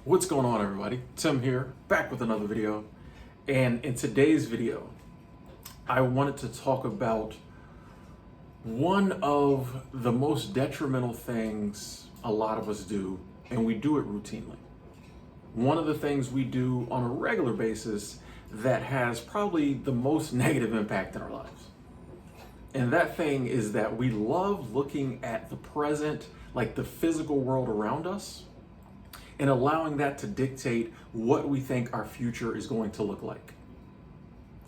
What's going on, everybody? Tim here, back with another video. And in today's video, I wanted to talk about one of the most detrimental things a lot of us do, and we do it routinely. One of the things we do on a regular basis that has probably the most negative impact in our lives. And that thing is that we love looking at the present, like the physical world around us, and allowing that to dictate what we think our future is going to look like.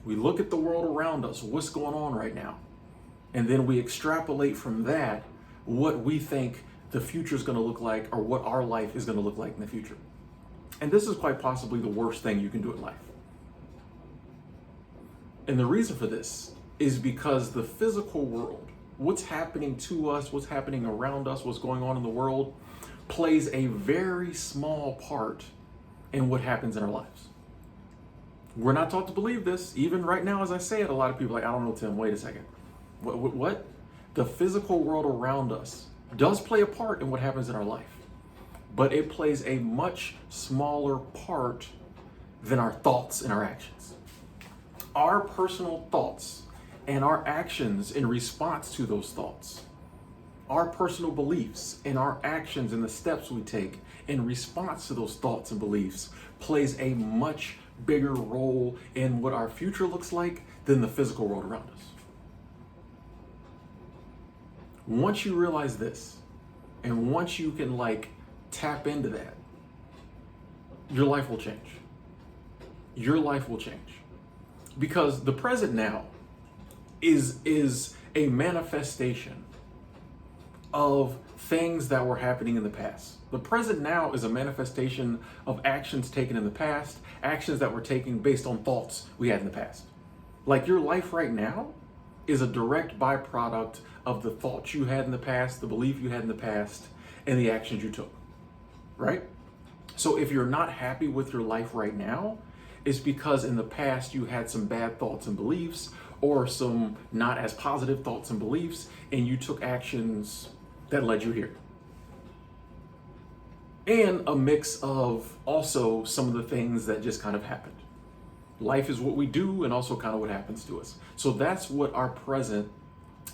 We look at the world around us, what's going on right now, and then we extrapolate from that what we think the future is going to look like or what our life is going to look like in the future. And this is quite possibly the worst thing you can do in life. And the reason for this is because the physical world, what's happening to us, what's happening around us, what's going on in the world, plays a very small part in what happens in our lives. We're not taught to believe this. Even right now, as I say it, a lot of people are like, I don't know, Tim, wait a second. What? The physical world around us does play a part in what happens in our life, but it plays a much smaller part than our thoughts and our actions. Our personal thoughts and our actions in response to those thoughts, our personal beliefs and our actions and the steps we take in response to those thoughts and beliefs plays a much bigger role in what our future looks like than the physical world around us. Once you realize this, and once you can tap into that, your life will change. Your life will change. Because the present now is a manifestation of things that were happening in the past. The present now is a manifestation of actions taken in the past, actions that were taken based on thoughts we had in the past. Like your life right now is a direct byproduct of the thoughts you had in the past, the belief you had in the past, and the actions you took, right? So if you're not happy with your life right now, it's because in the past you had some bad thoughts and beliefs or some not as positive thoughts and beliefs, and you took actions that led you here. And a mix of also some of the things that just kind of happened. Life is what we do and also kind of what happens to us. So that's what our present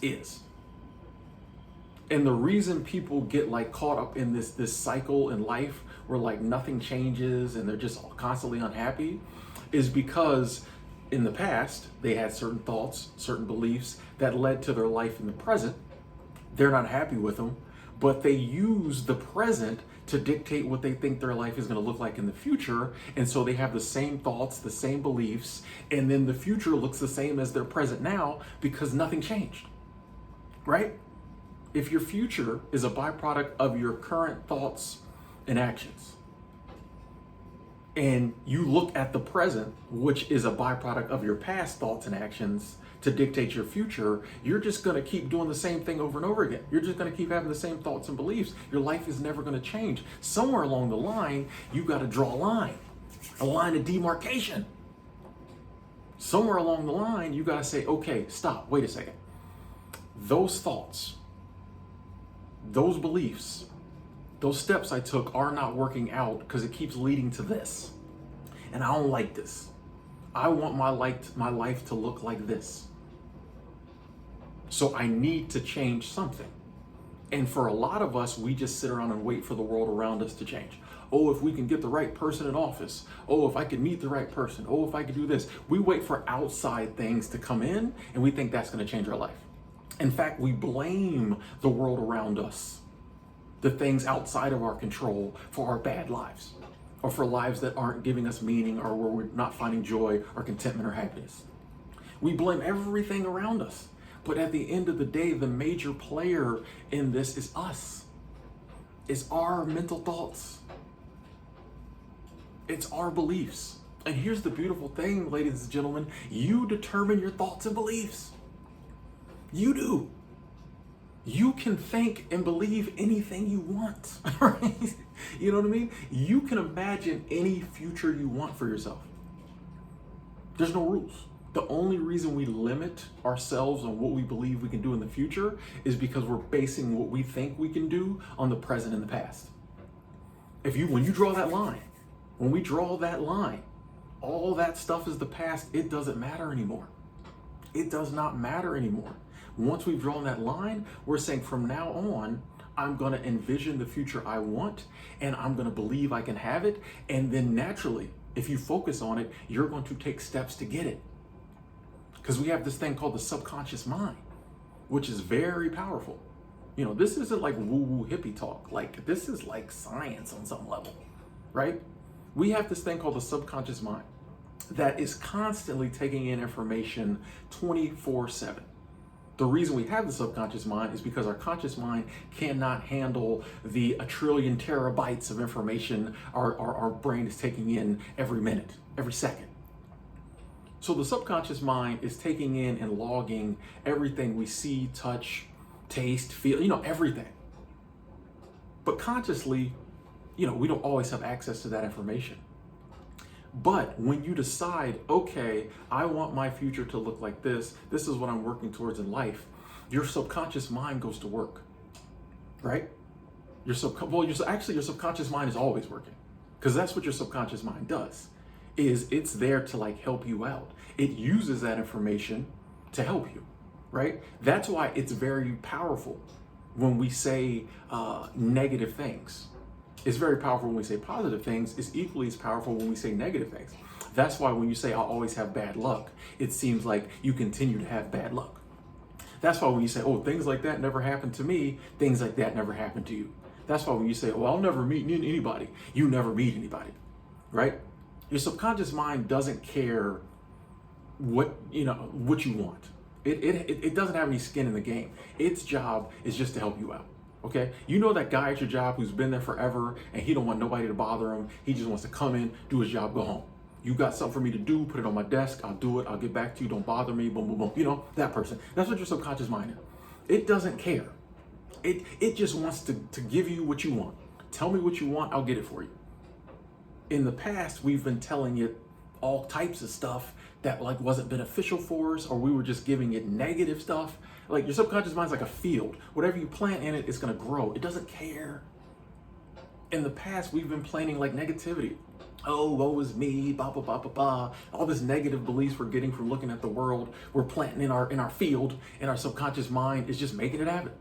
is. And the reason people get caught up in this cycle in life where nothing changes and they're just constantly unhappy is because in the past they had certain thoughts, certain beliefs that led to their life in the present. They're not happy with them, but they use the present to dictate what they think their life is going to look like in the future. And so they have the same thoughts, the same beliefs, and then the future looks the same as their present now because nothing changed, right? If your future is a byproduct of your current thoughts and actions, and you look at the present, which is a byproduct of your past thoughts and actions to dictate your future, you're just going to keep doing the same thing over and over again. You're just going to keep having the same thoughts and beliefs. Your life is never going to change. Somewhere along the line, you got to draw a line of demarcation. Somewhere along the line, you got to say, okay, stop, wait a second. Those thoughts, those beliefs, those steps I took are not working out because it keeps leading to this. And I don't like this. I want my life to look like this. So I need to change something. And for a lot of us, we just sit around and wait for the world around us to change. Oh, if we can get the right person in office. Oh, if I could meet the right person. Oh, if I could do this. We wait for outside things to come in and we think that's going to change our life. In fact, we blame the world around us, the things outside of our control, for our bad lives or for lives that aren't giving us meaning or where we're not finding joy or contentment or happiness. We blame everything around us. But at the end of the day, the major player in this is us. It's our mental thoughts. It's our beliefs. And here's the beautiful thing, ladies and gentlemen, you determine your thoughts and beliefs. You do. You can think and believe anything you want, right? You know what I mean? You can imagine any future you want for yourself. There's no rules. The only reason we limit ourselves on what we believe we can do in the future is because we're basing what we think we can do on the present and the past. When you draw that line When we draw that line, all that stuff is the past. It doesn't matter anymore. It does not matter anymore. Once we've drawn that line, we're saying from now on, I'm going to envision the future I want, and I'm going to believe I can have it. And then naturally, if you focus on it, you're going to take steps to get it. Because we have this thing called the subconscious mind, which is very powerful. You know, this isn't like woo-woo hippie talk. Like, this is like science on some level, right? We have this thing called the subconscious mind that is constantly taking in information 24/7. The reason we have the subconscious mind is because our conscious mind cannot handle the 1 trillion terabytes of information our brain is taking in every minute, every second. So the subconscious mind is taking in and logging everything we see, touch, taste, feel, everything. But consciously, we don't always have access to that information. But when you decide, okay, I want my future to look like this is what I'm working towards in life, your subconscious mind goes to work, right? Your subconscious mind is always working, because that's what your subconscious mind does, is it's there to like help you out. It uses that information to help you, right? That's why it's very powerful when we say negative things. It's very powerful when we say positive things. It's equally as powerful when we say negative things. That's why when you say, I always have bad luck, it seems like you continue to have bad luck. That's why when you say, oh, things like that never happened to me, things like that never happened to you. That's why when you say, well, I'll never meet anybody, you never meet anybody, right? Your subconscious mind doesn't care what you want. It doesn't have any skin in the game. Its job is just to help you out. Okay, you know that guy at your job who's been there forever and he don't want nobody to bother him. He just wants to come in, do his job, go home. You got something for me to do, put it on my desk, I'll do it, I'll get back to you, don't bother me, boom, boom, boom. That person. That's what your subconscious mind is. It doesn't care. It just wants to give you what you want. Tell me what you want, I'll get it for you. In the past, we've been telling it all types of stuff that like wasn't beneficial for us, or we were just giving it negative stuff. Like your subconscious mind's like a field. Whatever you plant in it, it's gonna grow. It doesn't care. In the past, we've been planting like negativity. Oh, woe is me, blah, blah, blah, blah, blah. All this negative beliefs we're getting from looking at the world, we're planting in our field, and our subconscious mind is just making it happen.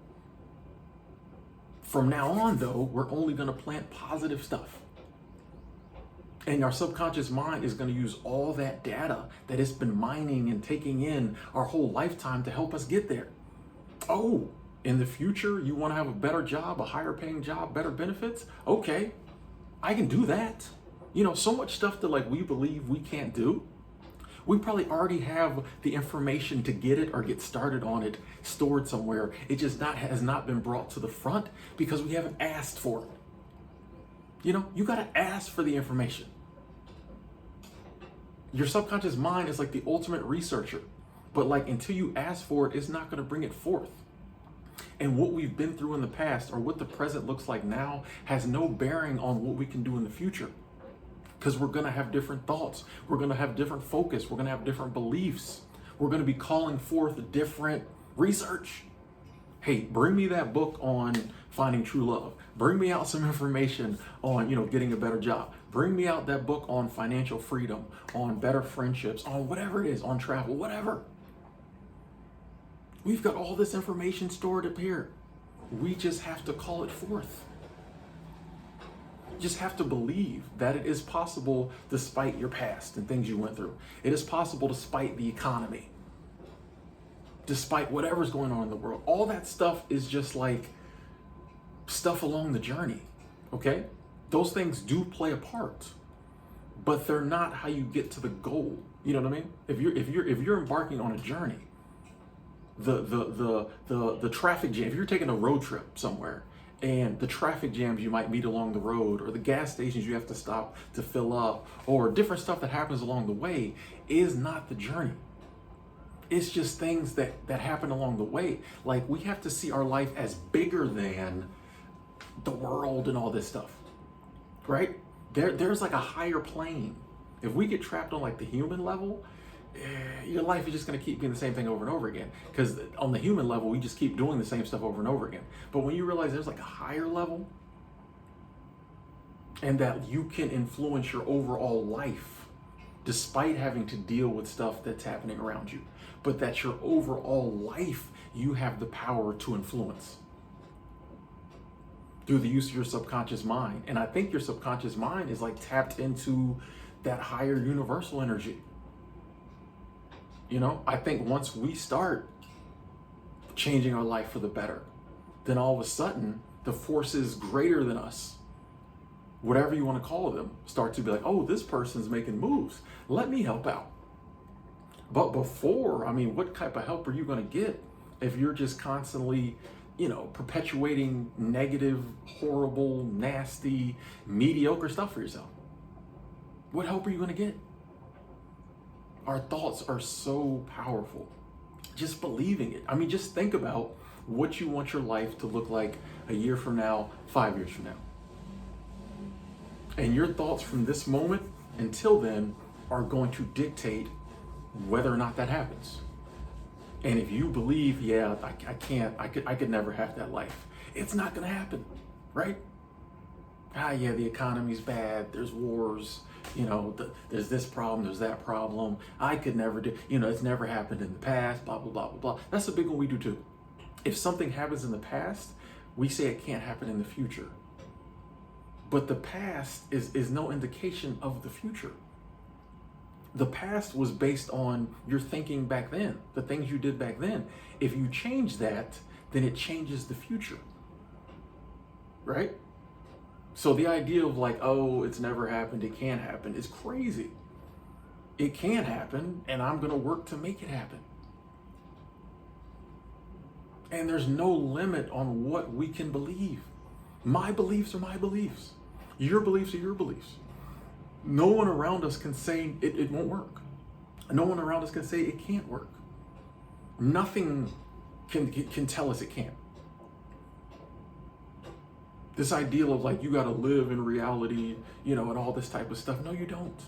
From now on, though, we're only gonna plant positive stuff. And our subconscious mind is going to use all that data that it's been mining and taking in our whole lifetime to help us get there. Oh, in the future, you want to have a better job, a higher paying job, better benefits? Okay, I can do that. So much stuff that like we believe we can't do. We probably already have the information to get it or get started on it stored somewhere. It just has not been brought to the front because we haven't asked for it. You got to ask for the information. Your subconscious mind is like the ultimate researcher, but like until you ask for it, it's not going to bring it forth. And what we've been through in the past or what the present looks like now has no bearing on what we can do in the future, because we're going to have different thoughts. We're going to have different focus. We're going to have different beliefs. We're going to be calling forth different research. Hey, bring me that book on finding true love. Bring me out some information on, getting a better job. Bring me out that book on financial freedom, on better friendships, on whatever it is, on travel, whatever. We've got all this information stored up here. We just have to call it forth. You just have to believe that it is possible despite your past and things you went through. It is possible despite the economy, despite whatever's going on in the world. All that stuff is just like stuff along the journey, okay? Those things do play a part, but they're not how you get to the goal. You know what I mean? If you're embarking on a journey, the traffic jam, if you're taking a road trip somewhere and the traffic jams you might meet along the road, or the gas stations you have to stop to fill up, or different stuff that happens along the way, is not the journey. It's just things that happen along the way. Like, we have to see our life as bigger than the world and all this stuff, right? There's like a higher plane. If we get trapped on like the human level, your life is just going to keep being the same thing over and over again. Because on the human level, we just keep doing the same stuff over and over again. But when you realize there's like a higher level, and that you can influence your overall life despite having to deal with stuff that's happening around you, but that your overall life you have the power to influence through the use of your subconscious mind. And I think your subconscious mind is like tapped into that higher universal energy. You know, I think once we start changing our life for the better, then all of a sudden the forces greater than us, whatever you want to call them, start to be like, oh, this person's making moves. Let me help out. But before, I mean, what type of help are you going to get if you're just constantly, you know, perpetuating negative, horrible, nasty, mediocre stuff for yourself? What help are you going to get? Our thoughts are so powerful. Just believing it. I mean, just think about what you want your life to look like a year from now, 5 years from now. And your thoughts from this moment until then are going to dictate whether or not that happens. And if you believe, yeah, I could never have that life, it's not going to happen, right? Yeah, the economy's bad, there's wars, you know, there's this problem, there's that problem, I could never do, you know, it's never happened in the past, blah, blah, blah, blah, blah. That's a big one we do too. If something happens in the past, we say it can't happen in the future. But the past is no indication of the future. The past was based on your thinking back then, the things you did back then. If you change that, then it changes the future, right? So the idea of like, oh, it's never happened, it can't happen, is crazy. It can happen, and I'm gonna work to make it happen. And there's no limit on what we can believe. My beliefs are my beliefs. Your beliefs are your beliefs. No one around us can say it won't work. No one around us can say it can't work. Nothing can tell us it can't. This ideal of like, you got to live in reality, you know, and all this type of stuff. No, you don't.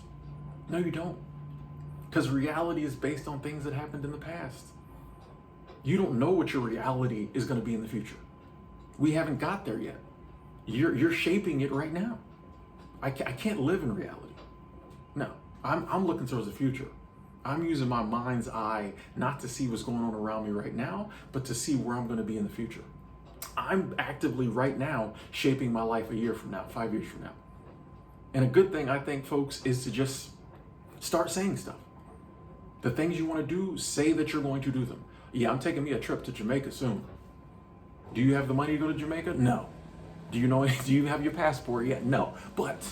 No, you don't. Because reality is based on things that happened in the past. You don't know what your reality is going to be in the future. We haven't got there yet. You're shaping it right now. I can't live in reality. No, I'm looking towards the future. I'm using my mind's eye not to see what's going on around me right now, but to see where I'm going to be in the future. I'm actively right now shaping my life a year from now, 5 years from now. And a good thing, I think, folks, is to just start saying stuff. The things you want to do, say that you're going to do them. Yeah, I'm taking me a trip to Jamaica soon. Do you have the money to go to Jamaica? No. Do you have your passport yet? No. But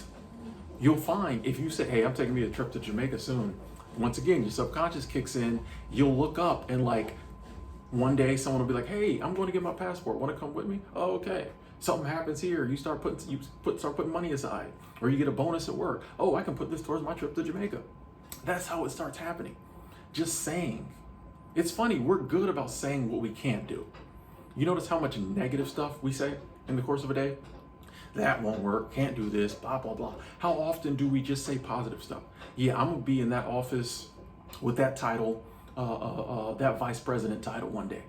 you'll find if you say, hey, I'm taking me a trip to Jamaica soon, once again, your subconscious kicks in, you'll look up and like one day someone will be like, hey, I'm going to get my passport. Want to come with me? Oh, okay. Something happens here. You start putting money aside, or you get a bonus at work. Oh, I can put this towards my trip to Jamaica. That's how it starts happening. Just saying. It's funny. We're good about saying what we can't do. You notice how much negative stuff we say in the course of a day? That won't work, can't do this, blah, blah, blah. How often do we just say positive stuff? Yeah, I'm gonna be in that office with that title, that vice president title one day.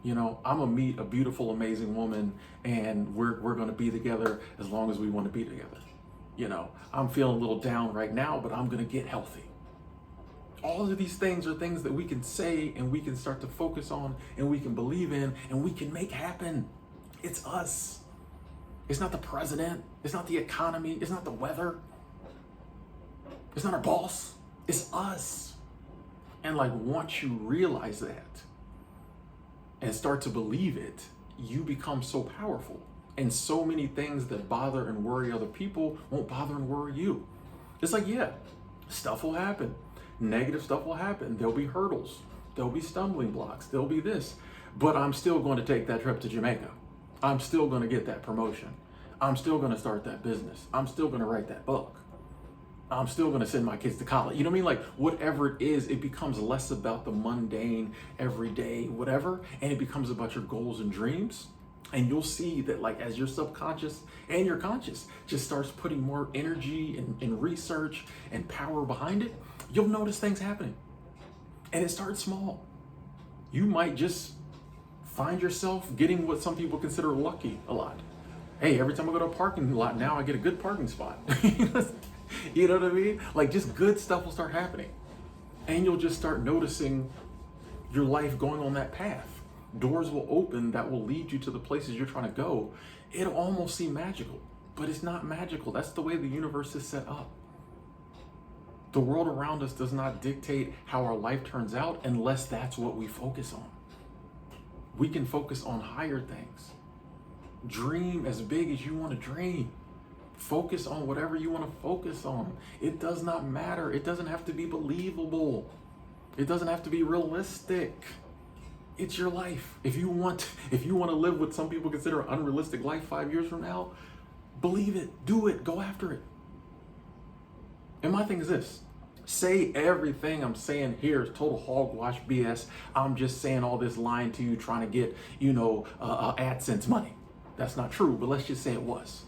You know, I'm gonna meet a beautiful, amazing woman, and we're gonna be together as long as we wanna be together. You know, I'm feeling a little down right now, but I'm gonna get healthy. All of these things are things that we can say and we can start to focus on and we can believe in and we can make happen. It's us. It's not the president. It's not the economy. It's not the weather. It's not our boss. It's us. And like, once you realize that and start to believe it, you become so powerful. And so many things that bother and worry other people won't bother and worry you. It's like, yeah, stuff will happen. Negative stuff will happen. There'll be hurdles. There'll be stumbling blocks. There'll be this. But I'm still going to take that trip to Jamaica. I'm still going to get that promotion. I'm still going to start that business. I'm still going to write that book. I'm still going to send my kids to college. You know what I mean? Like, whatever it is, it becomes less about the mundane, everyday, whatever, and it becomes about your goals and dreams. And you'll see that, like, as your subconscious and your conscious just starts putting more energy and research and power behind it, you'll notice things happening. And it starts small. You might just find yourself getting what some people consider lucky a lot. Hey, every time I go to a parking lot now, I get a good parking spot. You know what I mean? Like, just good stuff will start happening. And you'll just start noticing your life going on that path. Doors will open that will lead you to the places you're trying to go. It'll almost seem magical, but it's not magical. That's the way the universe is set up. The world around us does not dictate how our life turns out unless that's what we focus on. We can focus on higher things. Dream as big as you want to dream. Focus on whatever you want to focus on. It does not matter. It doesn't have to be believable. It doesn't have to be realistic. It's your life. If you want to live what some people consider an unrealistic life 5 years from now, believe it, do it, go after it. And my thing is this: say everything I'm saying here is total hogwash BS. I'm just saying all this lying to you, trying to get, AdSense money. That's not true, but let's just say it was.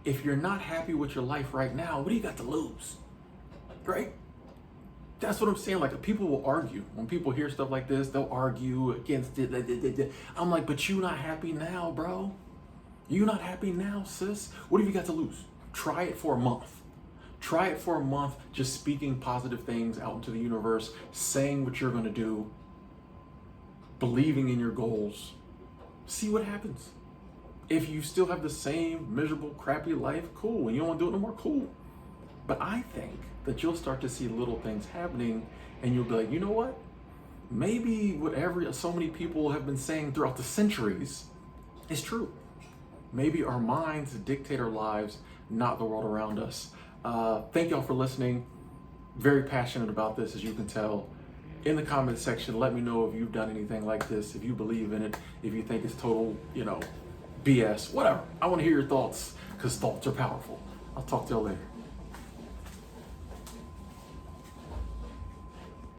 If you're not happy with your life right now, what do you got to lose? Right? That's what I'm saying. Like, people will argue. When people hear stuff like this, they'll argue against it. I'm like, but you not happy now, bro. You not happy now, sis. What have you got to lose? Try it for a month. Try it for a month, just speaking positive things out into the universe, saying what you're going to do, believing in your goals. See what happens. If you still have the same miserable, crappy life, cool. And you don't want to do it no more, cool. But I think that you'll start to see little things happening and you'll be like, you know what? Maybe what so many people have been saying throughout the centuries is true. Maybe our minds dictate our lives, not the world around us. Thank y'all for listening. Very passionate about this, as you can tell. In the comment section, let me know if you've done anything like this, if you believe in it, if you think it's total, BS, whatever. I want to hear your thoughts, because thoughts are powerful. I'll talk to y'all later.